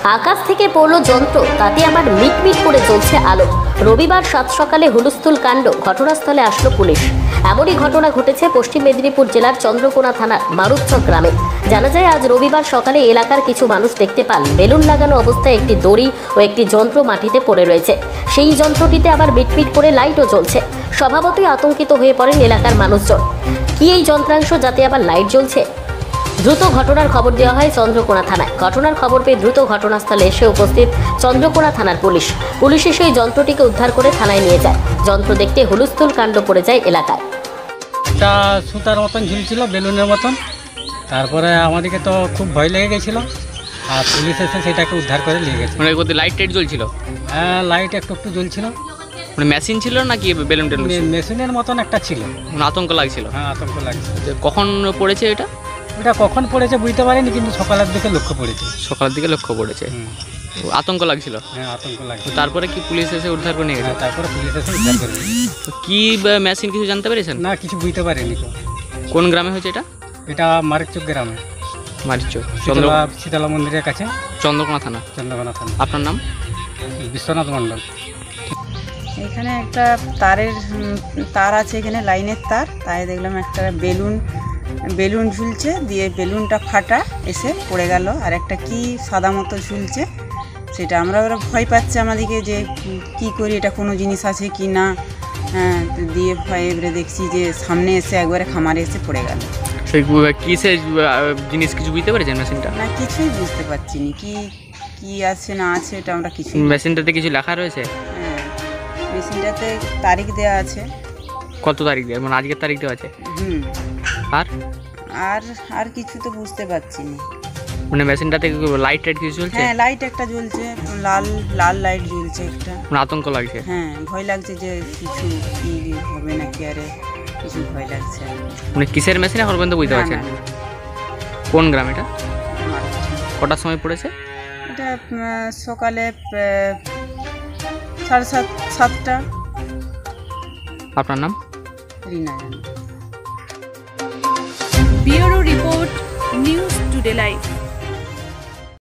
আকাশ থেকে পড়ল যন্ত্র, তাতে আবার মিটমিট করে জ্বলছে আলো। রবিবার সাত সকালে হুলস্থুল কাণ্ড, ঘটনাস্থলে আসলো পুলিশ। এমনই ঘটনা ঘটেছে পশ্চিম মেদিনীপুর জেলার চন্দ্রকোনা থানার মারুতচক গ্রামে। জানা যায়, আজ রবিবার সকালে এলাকার কিছু মানুষ দেখতে পান বেলুন লাগানো অবস্থায় একটি দড়ি ও একটি যন্ত্র মাটিতে পড়ে রয়েছে। সেই যন্ত্রটিতে আবার মিটমিট করে লাইটও জ্বলছে। স্বভাবতই আতঙ্কিত হয়ে পড়েন এলাকার মানুষজন। কি এই যন্ত্রাংশ, যাতে আবার লাইট জ্বলছে? দ্রুত ঘটনার খবর দেওয়া হয় চন্দ্রকোনা থানায়। ঘটনার খবর পেয়ে দ্রুত ঘটনাস্থলে এসে উপস্থিত চন্দ্রকোনা থানার পুলিশ। পুলিশ এসে ওই যন্ত্রটিকে উদ্ধার করে থানায় নিয়ে যায়। যন্ত্র দেখতে হুলস্থুল কাণ্ড পড়ে যায় এলাকায়। একটা সুতার মতন ঝুলছিল, বেলুনের মতন। তারপরে আমাদেরকে তো খুব ভয় লেগে গেছিল, আর পুলিশ এসে সেটাকে উদ্ধার করে নিয়ে গেছে। মানে ওতে লাইট টাইট জ্বলছিল? হ্যাঁ, লাইট একটু একটু জ্বলছিল। মানে মেশিন ছিল নাকি বেলুন টেলুন? মেশিনের মতন একটা ছিল। মানে আতঙ্ক লাগছিল? হ্যাঁ, আতঙ্ক লাগছে। কখন পড়েছে এটা? এটা কখন পড়েছে বুঝতে পারিনি, কিন্তু সকালের দিকে লক্ষ্য পড়েছে। সকালের দিকে লক্ষ্য পড়েছে। আতঙ্ক লাগছিল? হ্যাঁ, আতঙ্ক লাগছে। তারপরে কি পুলিশ এসে উদ্ধার করে নিয়ে গেছে? তারপরে পুলিশ এসে উদ্ধার করে নিয়ে গেছে। তো কি মেশিন কিছু জানতে পেরেছেন? না, কিছু বুঝতে পারিনি তো। কোন গ্রামে হয়েছে এটা? এটা মারুতচক গ্রামে, মারিচক, শীতলা মন্দিরের কাছে, চন্দ্রকোনা থানা। চন্দ্রকোনা থানা। আপনার নাম? বিশ্বনাথ মণ্ডল। এখানে একটা তার আছে, এখানে লাইনের তার, তাই দেখলাম একটা বেলুন ঝুলছে, দিয়ে বেলুনটা ফাটা এসে পড়ে গেল। আর একটা কি সাদা মতো ঝুলছে, সেটা ওরা ভয় পাচ্ছে আমাদেরকে যে কি করি, এটা কোনো জিনিস আছে কি না। হ্যাঁ, দিয়ে ভয় এবারে দেখছি যে সামনে এসে একবারে খামারে এসে পড়ে গেল। সেই কিসের জিনিস কিছু বুঝতে পেরেছেন মেশিনটা? না, কিছুই বুঝতে পারছি না কি আছে না আছে, এটা আমরা কিছু। মেশিনটাতে কিছু লেখা রয়েছে? হ্যাঁ, মেশিনটাতে তারিখ দেওয়া আছে। কত তারিখ দেওয়া? মানে আজকের তারিখ দেওয়া আছে? আর কিছু তো বুঝতে পারছি না। মানে মেশিনটাতে লাইট টাইট কিছু জ্বলছে? হ্যাঁ, লাইট একটা জ্বলছে, লাল লাইট জ্বলছে একটা। মানে আতঙ্ক লাগছে? হ্যাঁ, ভয় লাগছে যে কিছু কি হবে নাকি, আরে কিছু ভয় লাগছে। মানে কিসের মেশিন এখন পর্যন্ত বুঝতে পারছেন? কোন গ্রাম এটা? কটার সময় পড়েছে এটা? সকালে 7:30। আপনার নাম? Rina. Bureau report, news today live.